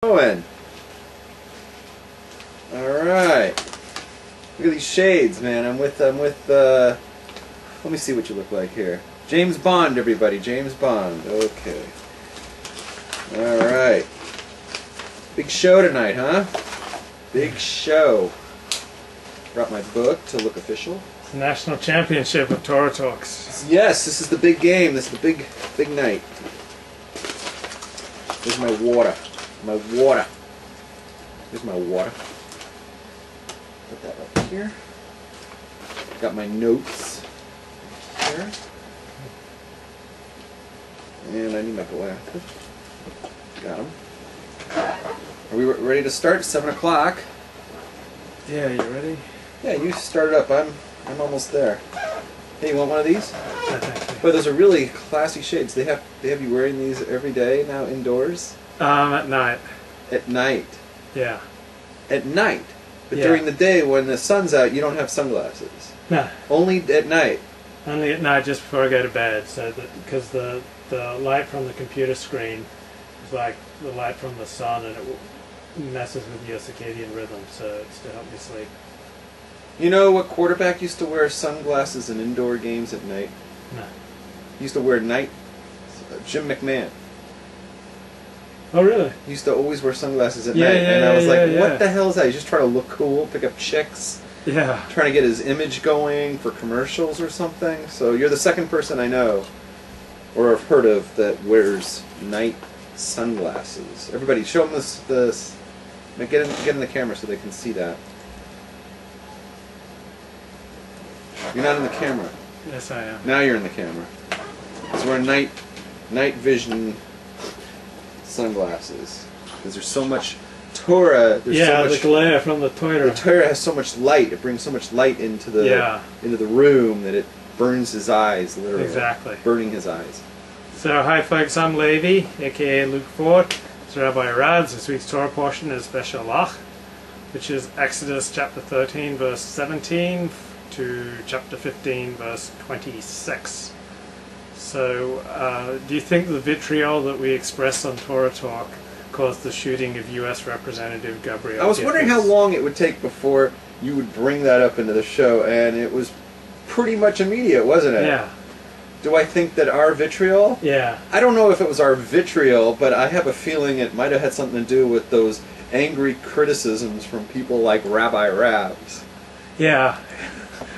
Going. All right. Look at these shades, man. I'm with. Let me see what you look like here. James Bond, everybody. James Bond. Okay. All right. Big show tonight, huh? Big show. Brought my book to look official. It's the National Championship of Torah Talks. Yes, this is the big game. This is the big night. There's my water. My water. Here's my water. Put that right here. Got my notes here. And I need my glasses. Got them. Are we ready to start? 7 o'clock. Yeah, you ready? Yeah, you start it up. I'm almost there. Hey, you want one of these? Yeah, thank you. But those are really classy shades. They have you wearing these every day now indoors? At night. At night. Yeah. At night. But Yeah. during the day when the sun's out, you don't have sunglasses. No. Only at night. Only at night, just before I go to bed, so that because the light from the computer screen is like the light from the sun, and it messes with your circadian rhythm, so it's to help me sleep. You know what quarterback used to wear sunglasses in indoor games at night? No. He used to wear night. Jim McMahon. Oh, really? He used to always wear sunglasses at Yeah, night, yeah, and I was yeah, like, yeah, "What yeah. the hell is that?" He's just trying to look cool, pick up chicks, Yeah. trying to get his image going for commercials or something. So you're the second person I know, or have heard of, that wears night sunglasses. Everybody, show them this. Get in the camera so they can see that. You're not in the camera. Yes, I am. Now you're in the camera. So we're night vision sunglasses, because there's so much Torah. There's so much, the glare from the Torah. the Torah has so much light. It brings so much light into the room that it burns his eyes, literally. Exactly. Burning his eyes. So, hi folks, I'm Levi, aka Luke Ford. It's Rabbi Rabbs. This week's Torah portion is Beshalach, which is Exodus chapter 13, verse 17 to chapter 15, verse 26. So, do you think the vitriol that we express on Torah Talk caused the shooting of U.S. Representative Gabriel? I was wondering how long it would take before you would bring that up into the show, and it was pretty much immediate, wasn't it? Yeah. Do I think that our vitriol? Yeah. I don't know if it was our vitriol, but I have a feeling it might have had something to do with those angry criticisms from people like Rabbi Rabbs. Yeah.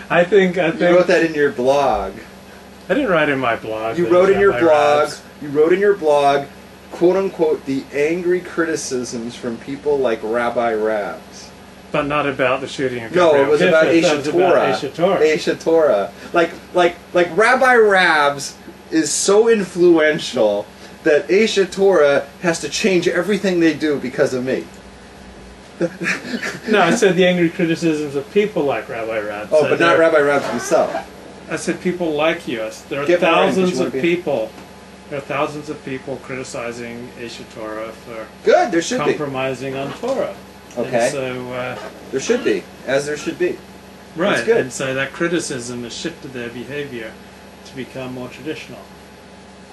I think You wrote that in your blog. I didn't write in my blog. You wrote in your blog, quote unquote, the angry criticisms from people like Rabbi Rabbs. But not about the shooting of No, Gabriel. it was about Aisha Torah. Aisha Torah. Torah. Like Rabbi Rabbs is so influential that Aisha Torah has to change everything they do because of me. No, I said the angry criticisms of people like Rabbi Rabbs. Oh, but not Rabbi Rabbs himself. I said people like you. There are thousands of people. There are thousands of people criticizing Aisha Torah for Good, there should compromising on Torah. Okay. And so there should be, as there should be. right. That's good. And so that criticism has shifted their behavior to become more traditional.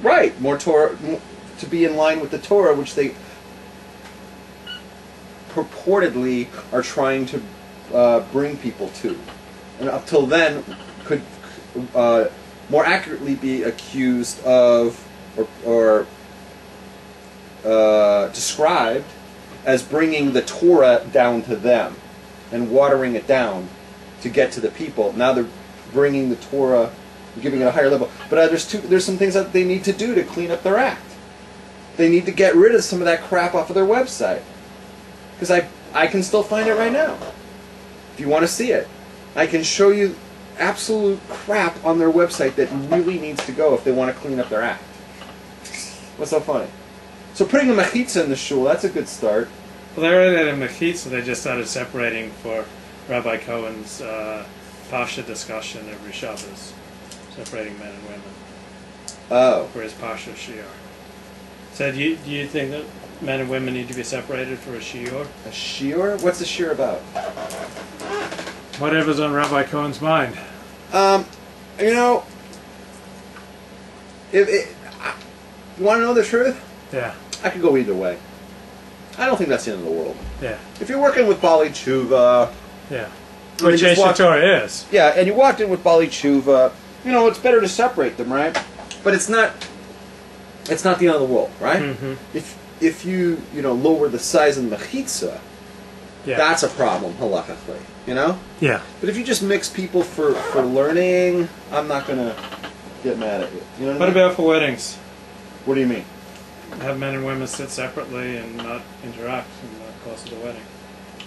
Right, more Torah, to be in line with the Torah, which they purportedly are trying to bring people to, and up till then could more accurately be accused of or described as bringing the Torah down to them and watering it down to get to the people. Now they're bringing the Torah, giving it a higher level. But there's some things that they need to do to clean up their act. They need to get rid of some of that crap off of their website. Because I can still find it right now. If you want to see it, I can show you absolute crap on their website that really needs to go if they want to clean up their act. What's so funny? So putting a mechitza in the shul, that's a good start. Well, they already had a mechitza, they just started separating for Rabbi Cohen's Pasha discussion every Shabbos, separating men and women. Oh. For his Pasha shiur. So do you think that men and women need to be separated for a shiur? A shiur? What's a shiur about? Whatever's on Rabbi Cohen's mind. You know, you want to know the truth? Yeah. I could go either way. I don't think that's the end of the world. Yeah. If you're working with Bali Tshuva, Yeah. I mean, Which just walk- Torah is. yeah, and you walked in with Bali Tshuva, you know, it's better to separate them, right? But it's not the end of the world, right? Mm-hmm. If you lower the size of the mechitza, Yeah. that's a problem halachically, you know. Yeah. But if you just mix people for learning, I'm not gonna get mad at you. You know What I mean? about for weddings? What do you mean? Have men and women sit separately and not interact in the course of the wedding.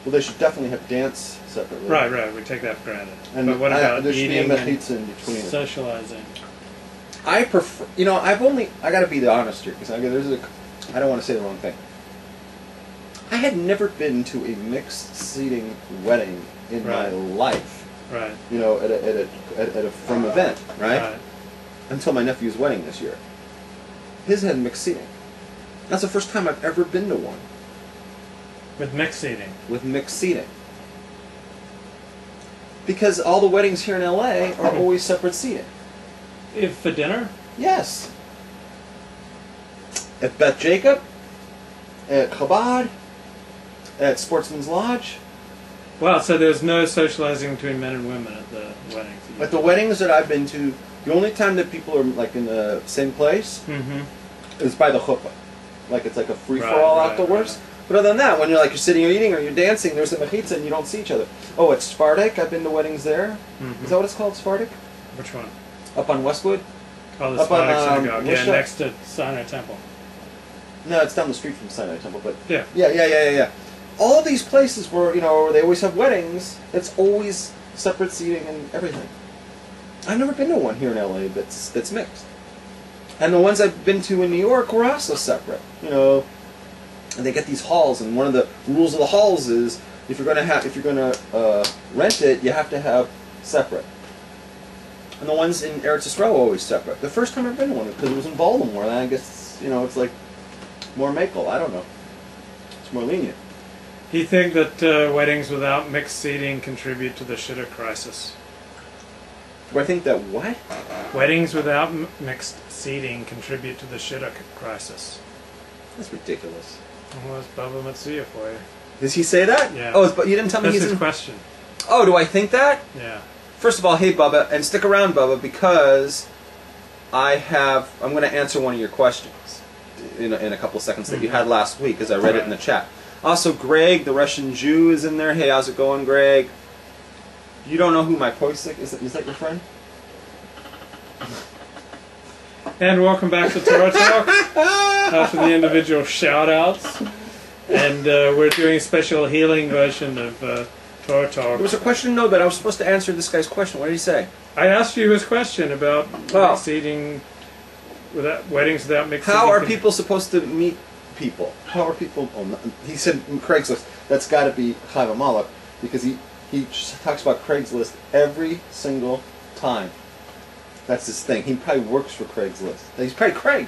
Well, they should definitely have dance separately. Right. We take that for granted. And but what about there should be a eating and mechitza in between. socializing? I prefer, I got to be the honest here, because I don't want to say the wrong thing. I had never been to a mixed seating wedding in my life. Right. At a from event, right? Until my nephew's wedding this year. His had mixed seating. That's the first time I've ever been to one. With mixed seating. With mixed seating. Because all the weddings here in LA are always separate seating. If for dinner? Yes. At Beth Jacob, at Chabad, at Sportsman's Lodge. Wow, so there's no socializing between men and women at the weddings? At the weddings that I've been to, the only time that people are like in the same place is by the chuppah. Like it's like a free-for-all outdoors. But other than that, when you're sitting or eating or you're dancing, there's a mechitza and you don't see each other. Oh, at Sephardic, I've been to weddings there. Is that what it's called, Sephardic? Which one? Up on Westwood? Oh, the Up on, Sephardic synagogue. Yeah, Lisha? next to Sinai Temple. No, it's down the street from Sinai Temple, but... Yeah. Yeah. All of these places where, where they always have weddings, it's always separate seating and everything. I've never been to one here in LA that's mixed. And the ones I've been to in New York were also separate. And they get these halls, and one of the rules of the halls is if you're gonna rent it, you have to have separate. And the ones in Eretz Yisrael are always separate. The first time I've been to one, because it was in Baltimore, and I guess it's like more makel. I don't know. It's more lenient. Do you think that weddings without mixed seating contribute to the shidduch crisis? Do I think that what? Weddings without mixed seating contribute to the shidduch crisis. That's ridiculous. Well, that's Baba Matsuya for you. Does he say that? Yeah. Oh, but you didn't tell me That's he's his in... question. Oh, do I think that? Yeah. First of all, hey Bubba, and stick around, Bubba, because I'm going to answer one of your questions in a couple of seconds that you had last week, as I read it in the chat. Also, Greg, the Russian Jew, is in there. Hey, how's it going, Greg? You don't know who my poisik is? Is that your friend? And welcome back to Torah Talk after the individual shout-outs. And we're doing a special healing version of Torah Talk. There was a question, no, but I was supposed to answer this guy's question. What did he say? I asked you his question about mixed seating, weddings without mixed seating. How are people supposed to meet people? How are people... Oh, no, he said Craigslist. That's got to be Chayv Malach, because he talks about Craigslist every single time. That's his thing. He probably works for Craigslist. He's probably Craig.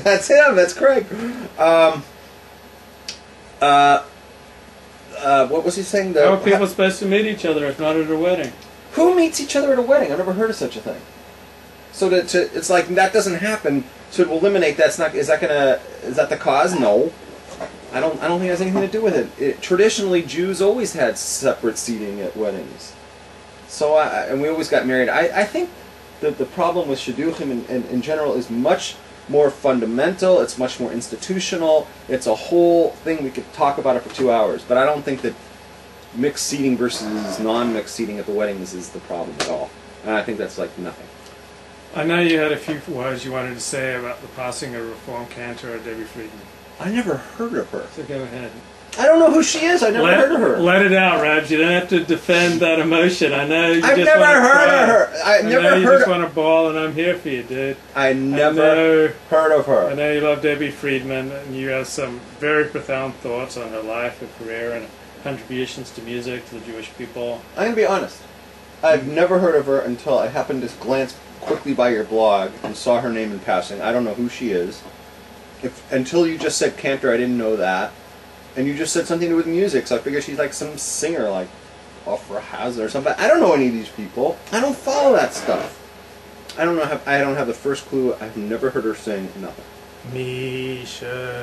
That's him. That's Craig. What was he saying? How are people supposed to meet each other if not at a wedding? Who meets each other at a wedding? I've never heard of such a thing. So it's like that doesn't happen. So to eliminate that's not. Is that the cause? No. I don't think it has anything to do with it. Traditionally, Jews always had separate seating at weddings. So and we always got married. I think that the problem with shidduchim in general is much more fundamental. It's much more institutional. It's a whole thing. We could talk about it for 2 hours. But I don't think that mixed seating versus non-mixed seating at the weddings is the problem at all. And I think that's like nothing. I know you had a few words you wanted to say about the passing of Reform Cantor, Debbie Friedman. I never heard of her. So go ahead. I don't know who she is. I never heard of her. Let it out, Rabbs. You don't have to defend that emotion. I know you I've just never want to heard cry. of her. I know never you heard just of want to bawl, and I'm here for you, dude. I never heard of her. I know you love Debbie Friedman, and you have some very profound thoughts on her life, her career, and contributions to music, to the Jewish people. I'm going to be honest. I've never heard of her until I happened to glance quickly by your blog and saw her name in passing. I don't know who she is. Until you just said Cantor, I didn't know that. And you just said something to do with music, so I figured she's like some singer, like Ofra Hazard or something. I don't know any of these people. I don't follow that stuff. I don't have the first clue. I've never heard her sing nothing. Misha.